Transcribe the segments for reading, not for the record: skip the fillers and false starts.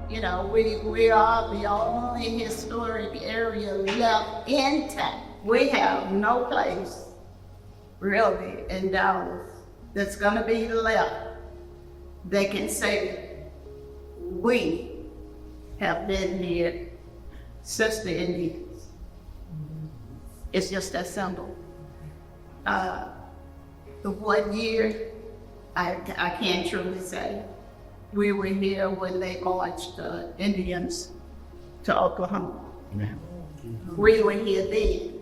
You know, we are the only historic area left intact. We have no place really in Dallas that's gonna be left that can say we have been here since the Indians. It's just that simple. The 1 year, I can't truly say. We were here when they marched the Indians to Oklahoma. We were here then.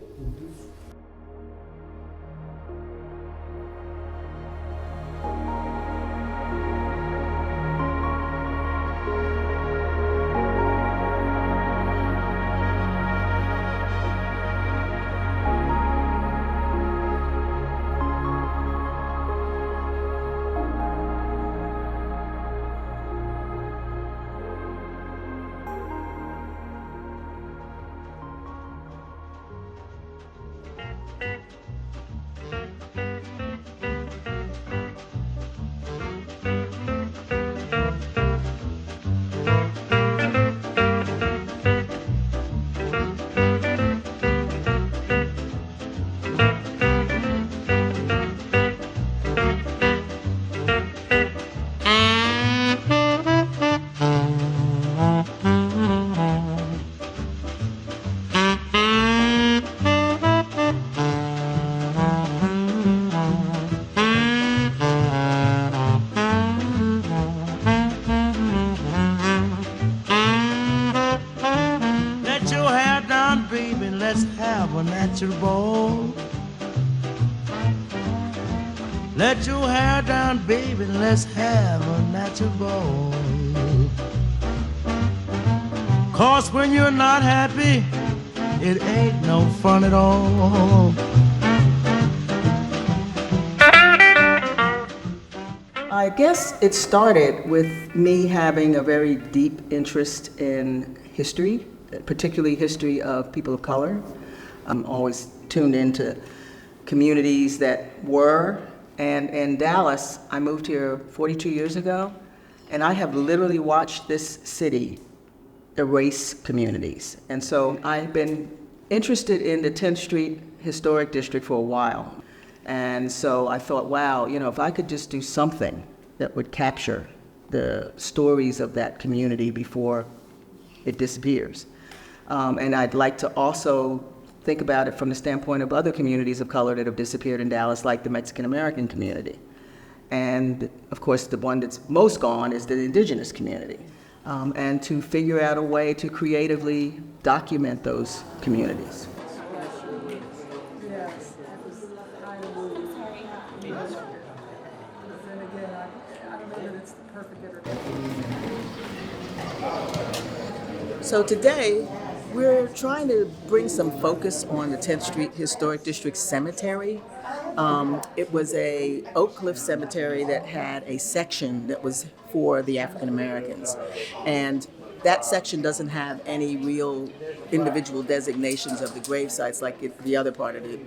Let your hair down, baby, let's have a natural ball. Let your hair down, baby, let's have a natural ball. 'Cause when you're not happy, it ain't no fun at all. I guess it started with me having a very deep interest in history, particularly history of people of color. I'm always tuned into communities that were, and in Dallas, I moved here 42 years ago, and I have literally watched this city erase communities. And so I've been interested in the 10th Street Historic District for a while. And so I thought, wow, you know, if I could just do something that would capture the stories of that community before it disappears. And I'd like to also think about it from the standpoint of other communities of color that have disappeared in Dallas, like the Mexican American community. And of course, the one that's most gone is the indigenous community. And to figure out a way to creatively document those communities. So today, we're trying to bring some focus on the 10th Street Historic District Cemetery. It was a Oak Cliff cemetery that had a section that was for the African Americans. And that section doesn't have any real individual designations of the grave sites like the other part of the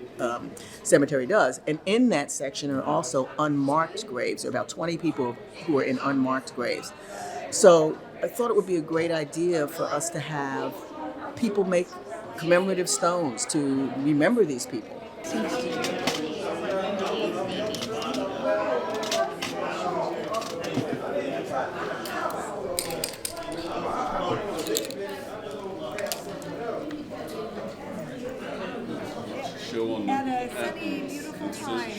cemetery does. And in that section are also unmarked graves. There are about 20 people who are in unmarked graves. So I thought it would be a great idea for us to have people make commemorative stones to remember these people. Had a sunny, beautiful time.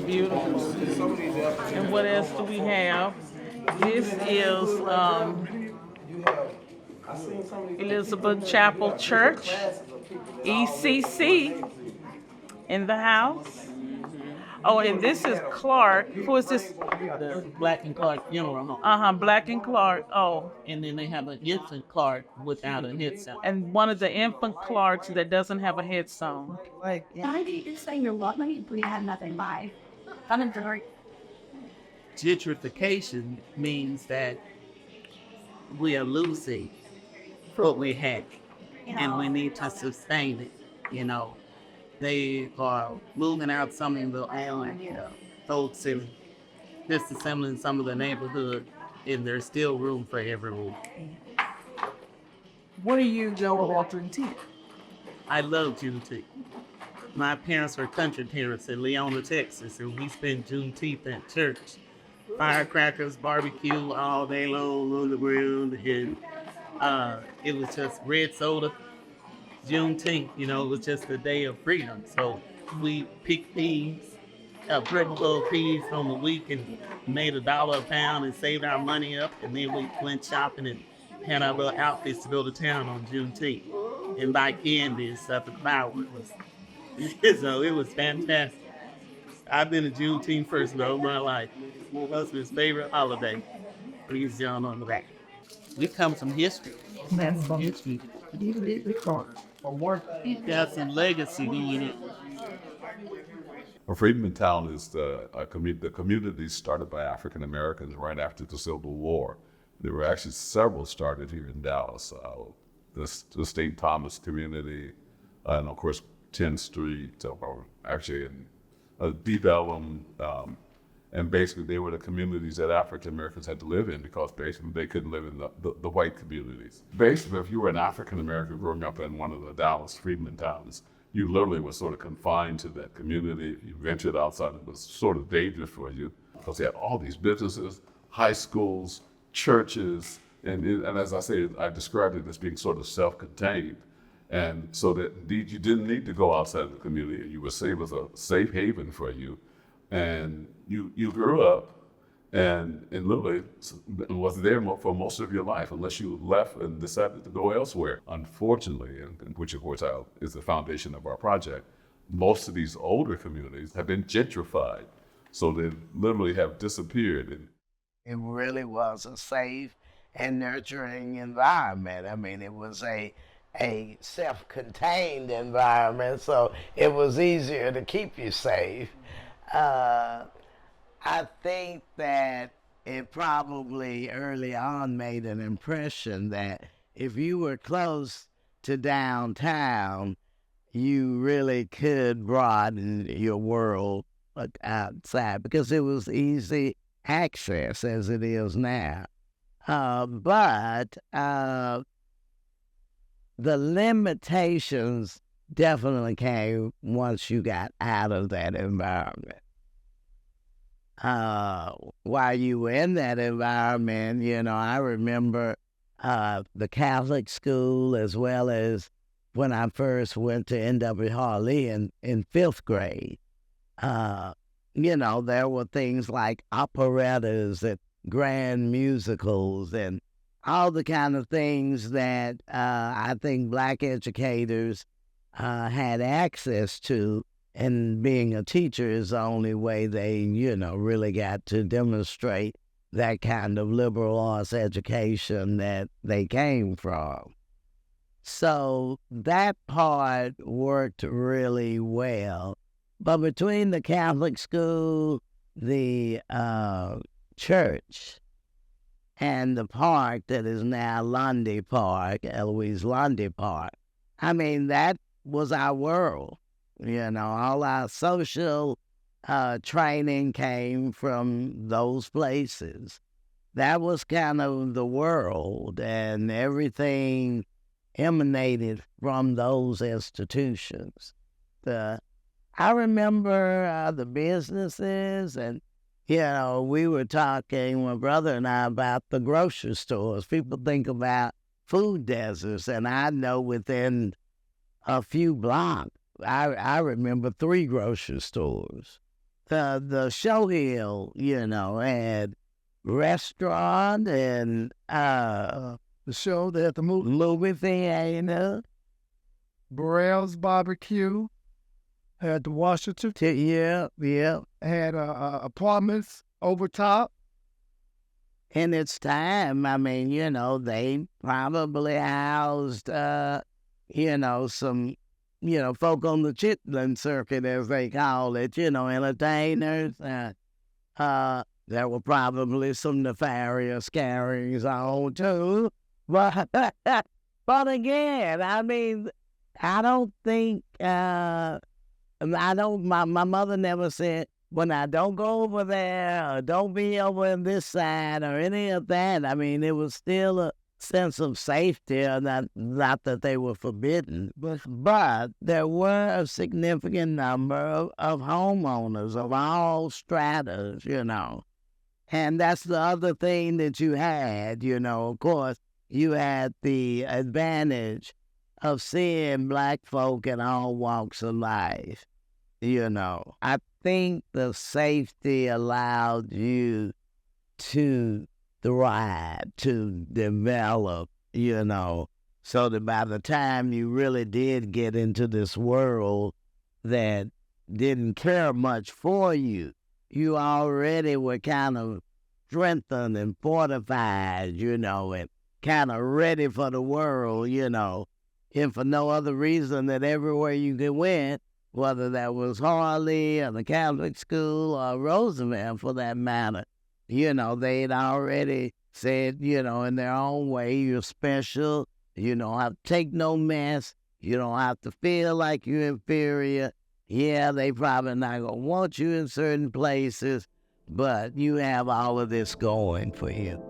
Beautiful. And what else do we have? This is Elizabeth Chapel Church, ECC in the house. Oh, and this is Clark. Who is this? The Black and Clark funeral home. Black and Clark. Oh, And then they have an infant Clark without a headstone. and one of the infant Clarks that doesn't have a headstone. Why did you just say you're lucky if we have nothing by? Kind of very. Gentrification means that we are losing what we had, and we need to sustain it. You know, they are moving out some of the folks and disassembling some of the neighborhood and there's still room for everyone. What do you know about Juneteenth? I love Juneteenth. My parents were country parents in Leona, Texas, and we spent Juneteenth at church. Firecrackers, barbecue all day long on the ground, and it was just red soda. Juneteenth, you know, it was just a day of freedom. So we picked peas, pretty peas from the week, and made $1 a pound and saved our money up, and then we went shopping and had our little outfits to go to town on Juneteenth and buy candy and stuff and fireworks. So it was fantastic. I've been a Juneteenth person all my life. My husband's favorite holiday. Please John on the back. We come from history. That's from history. Got some legacy in it. Well, Freedman Town is the community started by African Americans right after the Civil War. There were actually several started here in Dallas. The St. Thomas community, and of course 10th Street, or actually in Bellum, and basically they were the communities that African Americans had to live in because basically they couldn't live in the white communities. Basically, if you were an African American growing up in one of the Dallas Freedman towns, you literally were sort of confined to that community. If you ventured outside, it was sort of dangerous for you because they had all these businesses, high schools, churches, and as I say, I described it as being sort of self-contained. And so that indeed you didn't need to go outside the community. You were saved as a safe haven for you. And you grew up and literally was there for most of your life unless you left and decided to go elsewhere. Unfortunately, and which of course is the foundation of our project, most of these older communities have been gentrified. So they literally have disappeared. It really was a safe and nurturing environment. I mean, it was a self-contained environment, so it was easier to keep you safe. I think that it probably early on made an impression that if you were close to downtown, you really could broaden your world outside because it was easy access as it is now. But the limitations definitely came once you got out of that environment. While you were in that environment, you know, I remember the Catholic school as well as when I first went to N.W. Harley in 5th grade. You know, there were things like operettas and grand musicals and all the kind of things that I think Black educators had access to, and being a teacher is the only way they, you know, really got to demonstrate that kind of liberal arts education that they came from. So that part worked really well. But between the Catholic school, the church, and the park that is now Lundy Park, Eloise Lundy Park, I mean, that was our world. You know, all our social training came from those places. That was kind of the world, and everything emanated from those institutions. I remember the businesses, and, you know, we were talking, my brother and I, about the grocery stores. People think about food deserts, and I know within a few blocks, I remember 3 grocery stores. The Show Hill, you know, had restaurant and The show they had the movie theater. Burrell's Barbecue, had the Washington, Yeah. had apartments over top. In its time, I mean, you know, they probably housed, you know, some, you know, folk on the Chitlin circuit, as they call it, you know, entertainers. There were probably some nefarious carryings on, too. But again, I mean, I don't think, my mother never said, when I don't go over there or don't be over on this side or any of that, I mean, it was still a sense of safety, not that they were forbidden, but there were a significant number of homeowners of all stratas, you know. And that's the other thing that you had, you know. Of course, you had the advantage of seeing black folk in all walks of life, you know. I think the safety allowed you to thrive, to develop, you know, so that by the time you really did get into this world that didn't care much for you, you already were kind of strengthened and fortified, you know, and kind of ready for the world, you know, and for no other reason that everywhere you went, whether that was Harley or the Catholic school or Roosevelt for that matter, you know, they'd already said, you know, in their own way, you're special, you don't have to take no mess, you don't have to feel like you're inferior. Yeah, they probably not going to want you in certain places, but you have all of this going for you.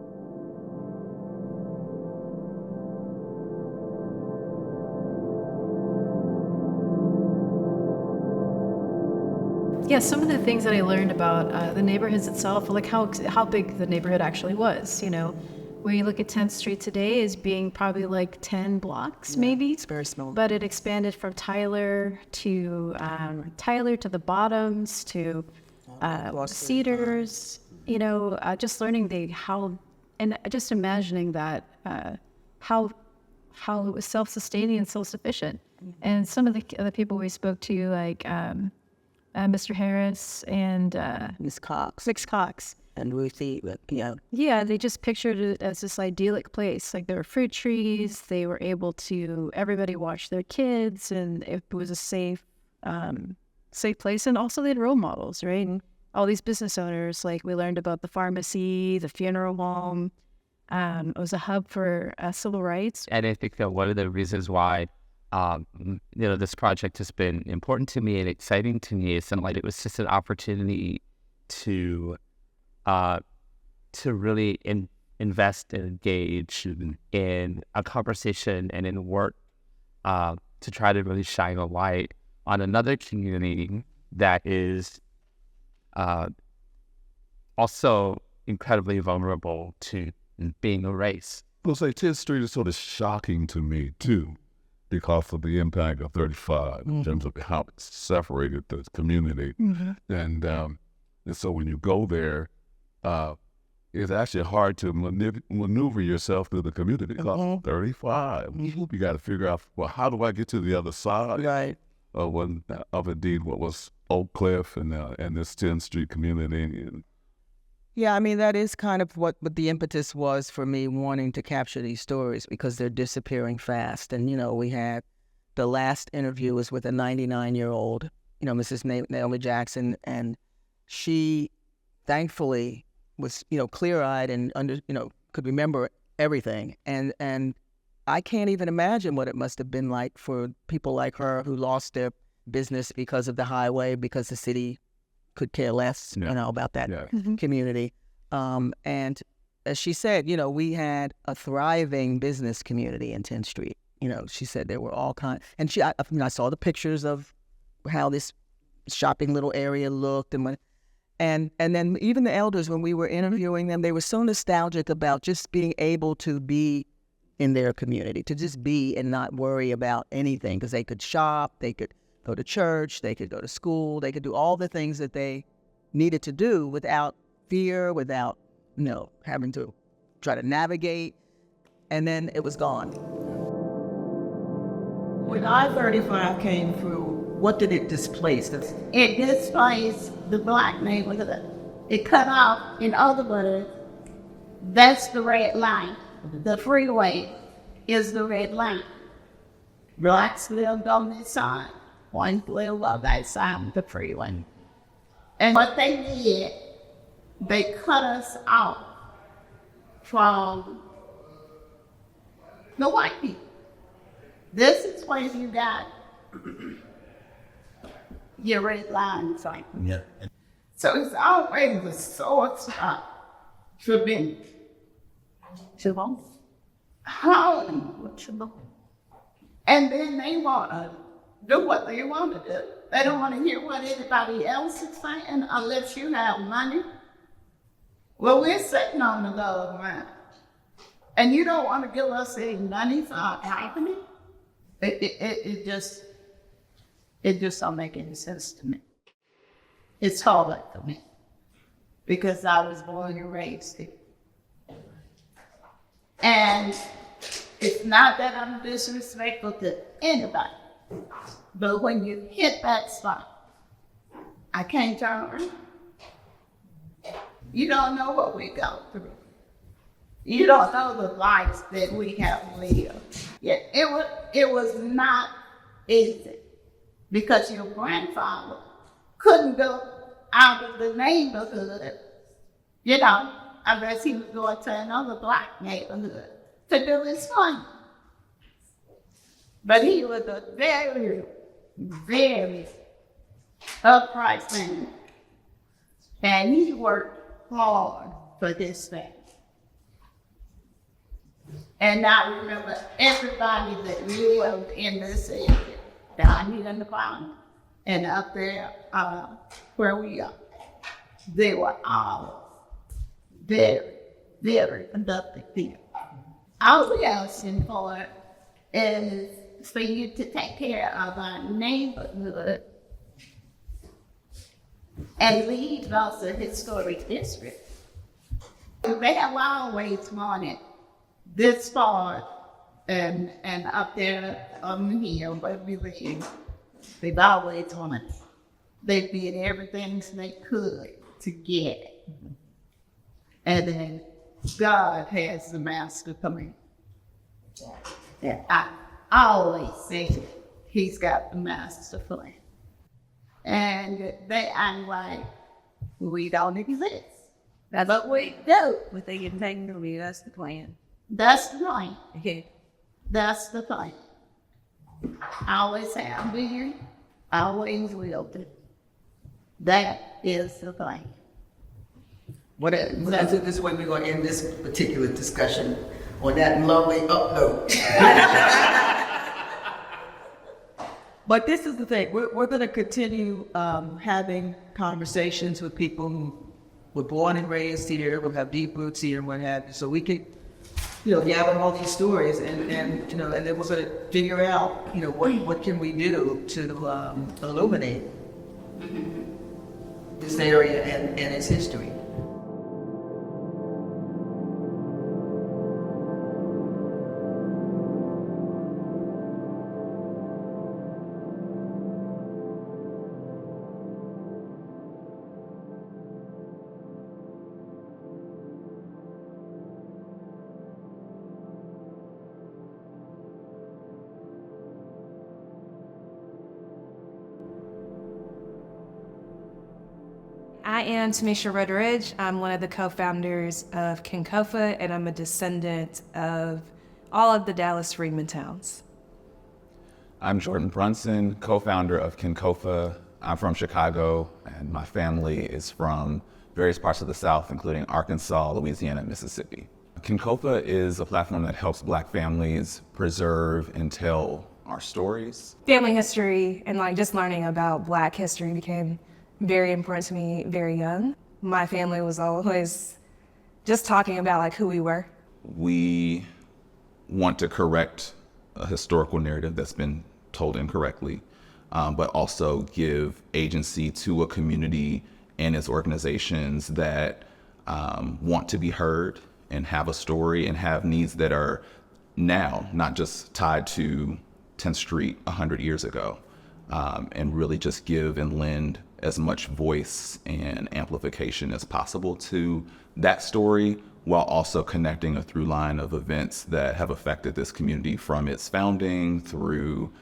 Yeah, some of the things that I learned about the neighborhoods itself, like how big the neighborhood actually was. You know, when you look at 10th Street today as being probably like 10 blocks, maybe. It's very small. But it expanded from Tyler to the Bottoms to Cedars. You know, just learning and just imagining that how it was self-sustaining and self-sufficient. And some of the other people we spoke to, like Mr. Harris and Miss Cox. Mix Cox. And Ruthie, yeah. Yeah, they just pictured it as this idyllic place. Like there were fruit trees, they were able to, everybody watch their kids, and it was a safe place. And also they had role models, right? And all these business owners, like we learned about the pharmacy, the funeral home. It was a hub for civil rights. And I think that one of the reasons why this project has been important to me and exciting to me is that it was just an opportunity to really invest and engage in a conversation and in work to try to really shine a light on another community that is also incredibly vulnerable to being erased. I'll say 10th Street is sort of shocking to me, too, because of the impact of 35 in terms of how it separated the community. And so when you go there, it's actually hard to maneuver yourself through the community because 35. You got to figure out, well, how do I get to the other side? Right. Of indeed what was Oak Cliff and this 10th Street community. And Yeah, I mean, that is kind of what the impetus was for me wanting to capture these stories because they're disappearing fast. And, you know, we had the last interview was with a 99-year-old, you know, Mrs. Naomi Jackson, and she thankfully was, you know, clear-eyed and could remember everything. And I can't even imagine what it must have been like for people like her who lost their business because of the highway, because the city could care less, you know, about that community. And as she said, you know, we had a thriving business community in 10th Street. You know, she said there were all kinds, and I saw the pictures of how this shopping little area looked, and then even the elders, when we were interviewing them, they were so nostalgic about just being able to be in their community, to just be and not worry about anything, because they could shop, they could go to church, they could go to school, they could do all the things that they needed to do without fear, without, you know, having to try to navigate, and then it was gone. When I-35 came through, what did it displace? It displaced the black neighborhood. It cut off, in other words, that's the red line. The freeway is the red line. Blacks lived on this side. One lived on that side of the freeway. And what they did, they cut us off from the white people. This is where you got your red line sign. Yeah. So it's always a sore spot for me. Siobhan? How? And then they want to do what they want to do. They don't want to hear what anybody else is saying unless you have money. Well, we're sitting on the government, and you don't want to give us any money for our company? It just don't make any sense to me. It's hard for me because I was born and raised here. And it's not that I'm disrespectful to anybody, but when you hit that spot, I can't turn around. You don't know what we go through. You don't know the lives that we have lived. Yeah, it was not easy because your grandfather couldn't go out of the neighborhood, unless he was going to another black neighborhood to do his fun. But he was a very, very upright man. And he worked hard for this thing. And I remember everybody that lived in this area, down here in the bottom, and up there where we are, they were all very, very productive people. All we asking for is for you to take care of our neighborhood and leave us a historic district. They have always wanted this part and up there on the hill where we live. They've always wanted it. They did everything they could to get it. And then God has the master coming. Yeah, I always say he's got the master plan. And they act like we don't exist. That's but we do. With the integrity, that's the plan. That's the plan. Okay. That's the plan. I always have been, always will be. That is the plan. This way we're going to end this particular discussion on that lovely upload. But this is the thing, we're going to continue having conversations with people who were born and raised here, who have deep roots here and what have you, so we can, gather all these stories and then we're going to figure out, what can we do to illuminate this area and its history. I am Tamisha Rudridge. I'm one of the co-founders of Kinkofa, and I'm a descendant of all of the Dallas Freedmen towns. I'm Jordan Brunson, co-founder of Kinkofa. I'm from Chicago, and my family is from various parts of the South, including Arkansas, Louisiana, and Mississippi. Kinkofa is a platform that helps Black families preserve and tell our stories. Family history and just learning about Black history became very important to me very young. My family was always just talking about who we were. We want to correct a historical narrative that's been told incorrectly, but also give agency to a community and its organizations that want to be heard and have a story and have needs that are now, not just tied to 10th Street 100 years ago, and really just give and lend as much voice and amplification as possible to that story, while also connecting a through line of events that have affected this community from its founding through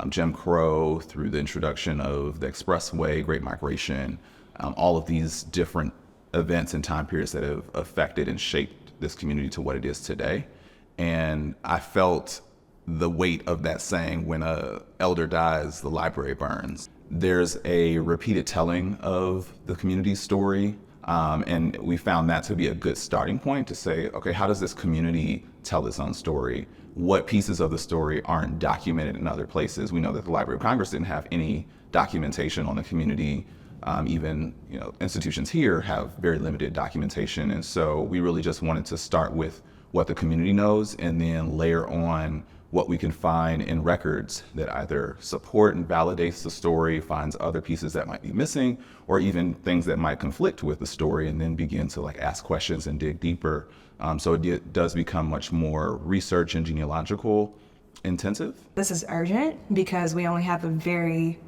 Jim Crow, through the introduction of the Expressway, Great Migration, all of these different events and time periods that have affected and shaped this community to what it is today. And I felt the weight of that saying, when a elder dies, the library burns. There's a repeated telling of the community's story, and we found that to be a good starting point to say, okay, how does this community tell its own story? What pieces of the story aren't documented in other places? We know that the Library of Congress didn't have any documentation on the community. Even institutions here have very limited documentation, and so we really just wanted to start with what the community knows and then layer on what we can find in records that either support and validates the story, finds other pieces that might be missing, or even things that might conflict with the story, and then begin to ask questions and dig deeper. So it does become much more research and genealogical intensive. This is urgent because we only have a very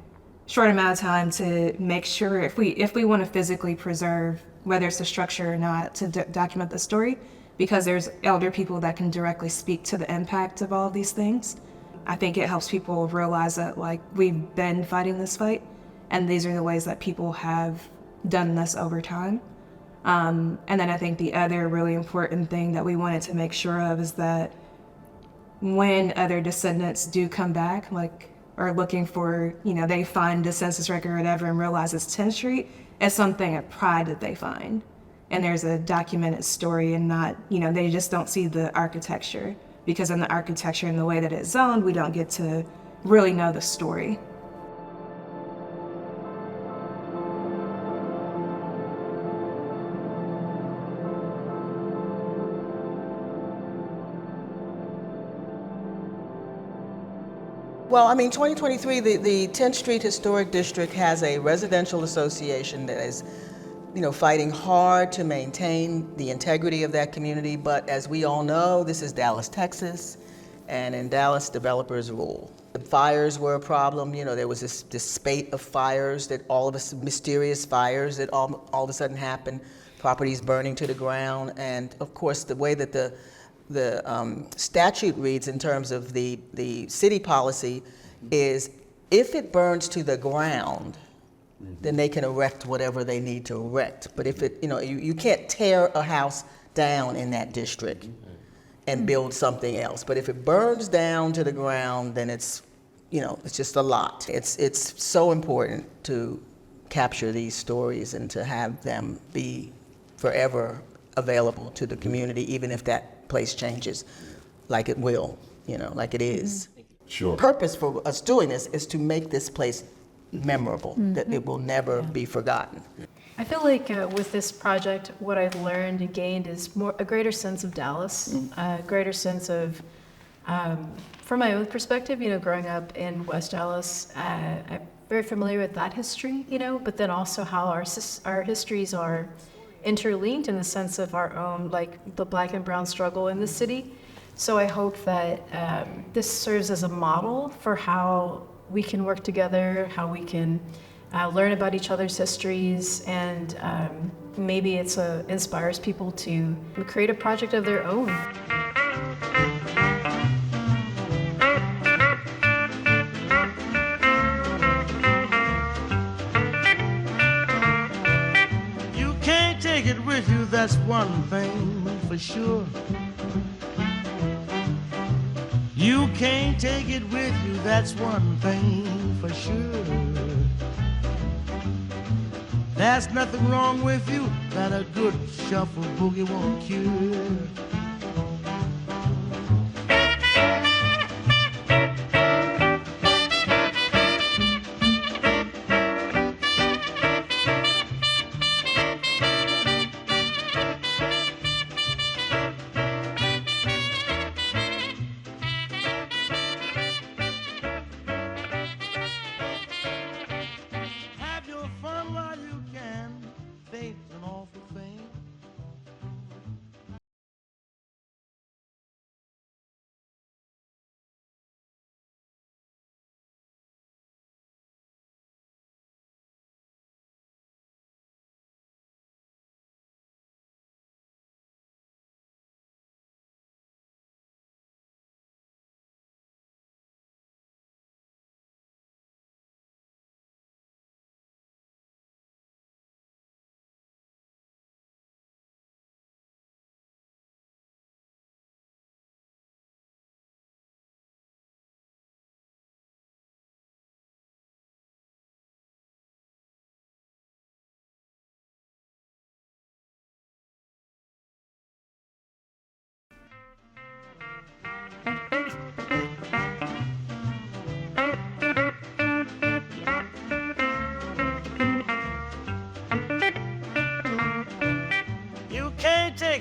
short amount of time to make sure, if we want to physically preserve, whether it's the structure or not, to document the story, because there's elder people that can directly speak to the impact of all of these things. I think it helps people realize that we've been fighting this fight, and these are the ways that people have done this over time. And then I think the other really important thing that we wanted to make sure of is that when other descendants do come back, are looking for, they find the census record or whatever and realize it's 10th Street, it's something of pride that they find. And there's a documented story and not, they just don't see the architecture, because in the architecture and the way that it's zoned, we don't get to really know the story. Well, 2023, the 10th Street Historic District has a residential association that is, fighting hard to maintain the integrity of that community. But as we all know, this is Dallas, Texas, and in Dallas, developers rule. The fires were a problem. There was this spate of fires mysterious fires that all of a sudden happened, properties burning to the ground. And of course, the way that the statute reads in terms of the city policy is, if it burns to the ground, then they can erect whatever they need to erect. But if it, you can't tear a house down in that district and build something else. But if it burns down to the ground, then it's just a lot. It's so important to capture these stories and to have them be forever available to the community, even if that place changes, like it will, like it is. Sure. The purpose for us doing this is to make this place memorable, that it will never be forgotten. I feel like with this project, what I've learned and gained is a greater sense of Dallas, a greater sense of, from my own perspective, growing up in West Dallas, I'm very familiar with that history, but then also how our histories are interlinked in the sense of our own, the Black and brown struggle in the city. So I hope that this serves as a model for how we can work together, how we can learn about each other's histories, and maybe it inspires people to create a project of their own. You can't take it with you, that's one thing for sure. You can't take it with you, that's one thing for sure. There's nothing wrong with you that a good shuffle boogie won't cure.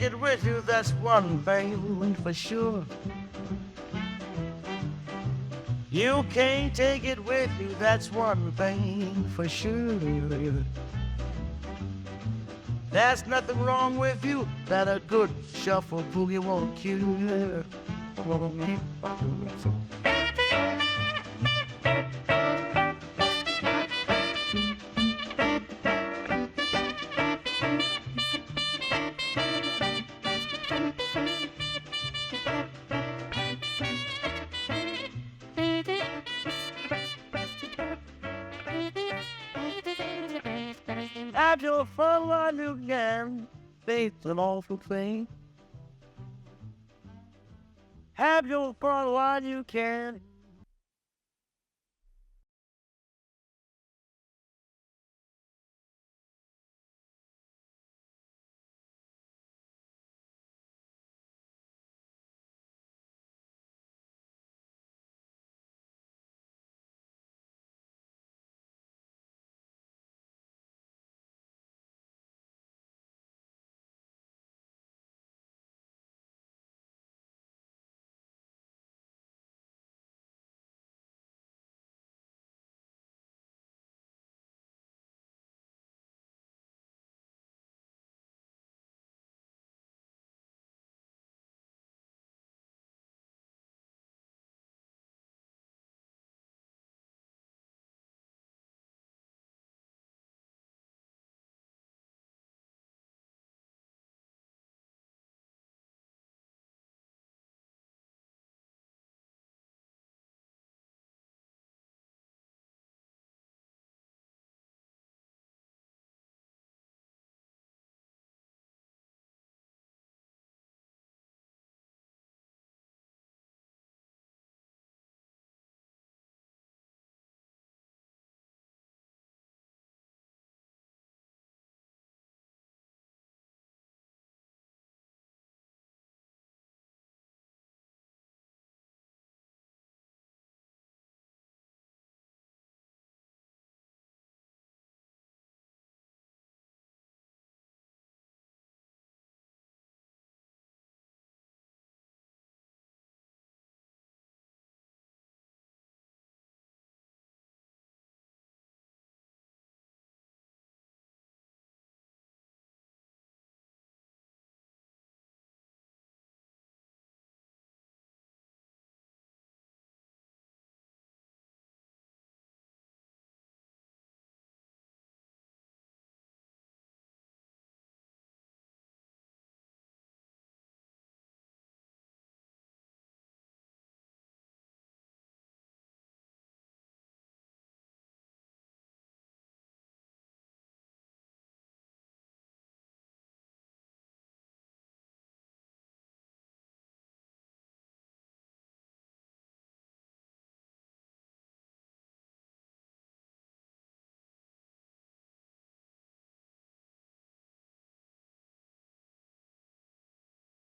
it with you, that's one thing for sure. You can't take it with you, that's one thing for sure. There's nothing wrong with you that a good shuffle boogie won't cure. Have your fun while you can. Faith's an awful thing. Have your fun while you can.